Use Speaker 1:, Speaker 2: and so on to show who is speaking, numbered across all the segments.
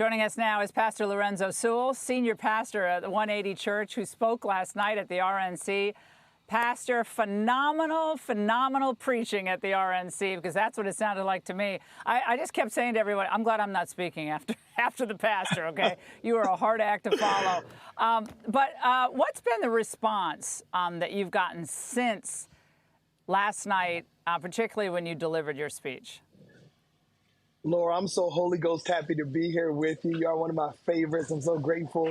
Speaker 1: Joining us now is Pastor Lorenzo Sewell, senior pastor at the 180 Church, who spoke last night at the RNC. Pastor, phenomenal preaching at the RNC, because that's what it sounded like to me. I just kept saying to everyone, I'm glad I'm not speaking after the pastor, okay? You are a hard act to follow. But what's been the response that you've gotten since last night, particularly when you delivered your speech?
Speaker 2: Laura, I'm so Holy Ghost happy to be here with you. You are one of my favorites. I'm so grateful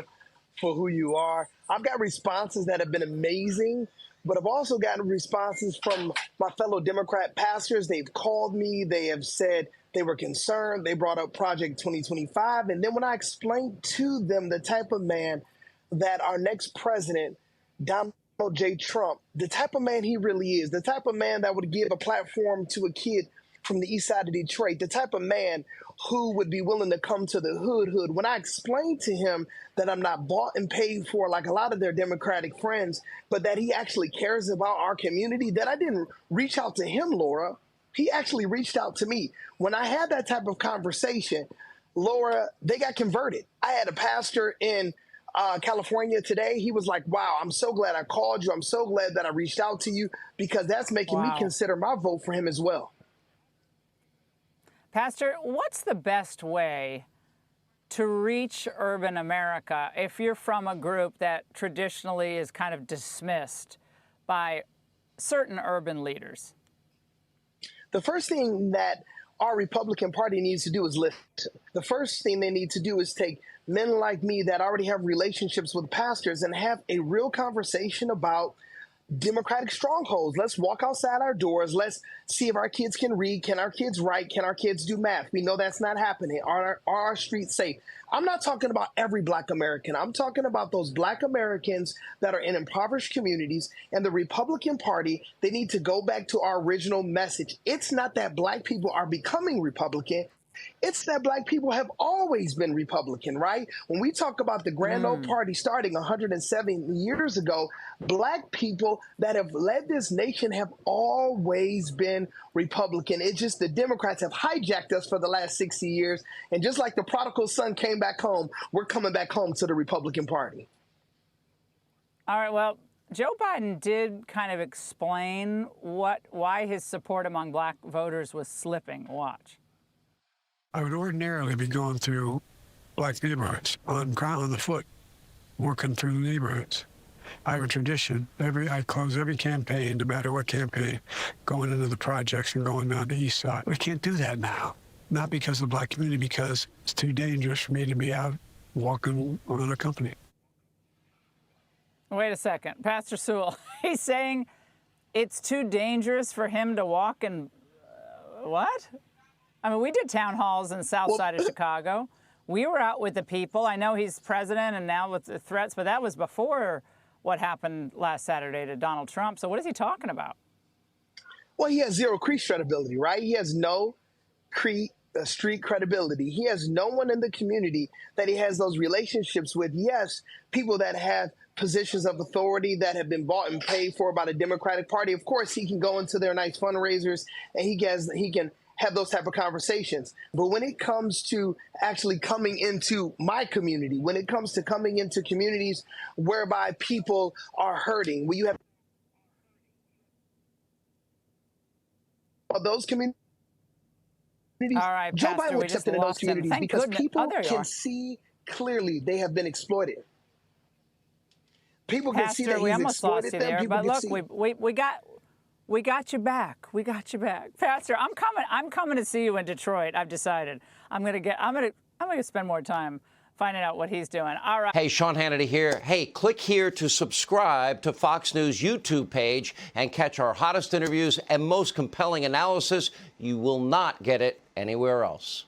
Speaker 2: for who you are. I've got responses that have been amazing, but I've also gotten responses from my fellow Democrat pastors. They've called me. They have said they were concerned. They brought up Project 2025. And then when I explained to them the type of man that our next president, Donald J. Trump, the type of man he really is, the type of man that would give a platform to a kid from the east side of Detroit, the type of man who would be willing to come to the hood. When I explained to him that I'm not bought and paid for like a lot of their Democratic friends, but that he actually cares about our community, that I didn't reach out to him, Laura. He actually reached out to me. When I had that type of conversation, Laura, they got converted. I had a pastor in California today. He was like, wow, I'm so glad I called you. I'm so glad that I reached out to you, because that's making me consider my vote for him as well.
Speaker 1: Pastor, what's the best way to reach urban America if you're from a group that traditionally is kind of dismissed by certain urban leaders?
Speaker 2: The first thing that our Republican Party needs to do is listen. The first thing they need to do is take men like me that already have relationships with pastors and have a real conversation about Democratic strongholds. Let's walk outside our doors. Let's see if our kids can read. Can our kids write? Can our kids do math? We know that's not happening. Are our streets safe? I'm not talking about every Black American. I'm talking about those Black Americans that are in impoverished communities. And the Republican Party, they need to go back to our original message. It's not that Black people are becoming Republican. It's that Black people have always been Republican, right? When we talk about the Grand Old Party starting 107 years ago, Black people that have led this nation have always been Republican. It's just the Democrats have hijacked us for the last 60 years. And just like the prodigal son came back home, we're coming back home to the Republican Party.
Speaker 1: All right, well, Joe Biden did kind of explain why his support among Black voters was slipping. Watch.
Speaker 3: I would ordinarily be going through Black neighborhoods on the foot, working through the neighborhoods. I have a tradition. I close every campaign, no matter what campaign, going into the projects and going down the east side. We can't do that now. Not because of the Black community, because it's too dangerous for me to be out walking unaccompanied.
Speaker 1: Wait a second. Pastor Sewell, he's saying it's too dangerous for him to walk in what? I mean, we did town halls in the south side of Chicago. We were out with the people. I know he's president and now with the threats, but that was before what happened last Saturday to Donald Trump. So what is he talking about?
Speaker 2: Well, he has zero street credibility, right? He has no street credibility. He has no one in the community that he has those relationships with. Yes, people that have positions of authority that have been bought and paid for by the Democratic Party. Of course, he can go into their nice fundraisers and he can have those type of conversations. But when it comes to actually coming into my community, when it comes to coming into communities whereby people are hurting, where you have those communities,
Speaker 1: all right,
Speaker 2: Joe
Speaker 1: Pastor,
Speaker 2: Biden will accept in those communities because people can see clearly they have been exploited. People can see that he's exploited them.
Speaker 1: But look, we got you back. We got you back, Pastor. I'm coming to see you in Detroit. I've decided. I'm gonna spend more time finding out what he's doing. All right.
Speaker 4: Hey, Sean Hannity here. Hey, click here to subscribe to Fox News YouTube page and catch our hottest interviews and most compelling analysis. You will not get it anywhere else.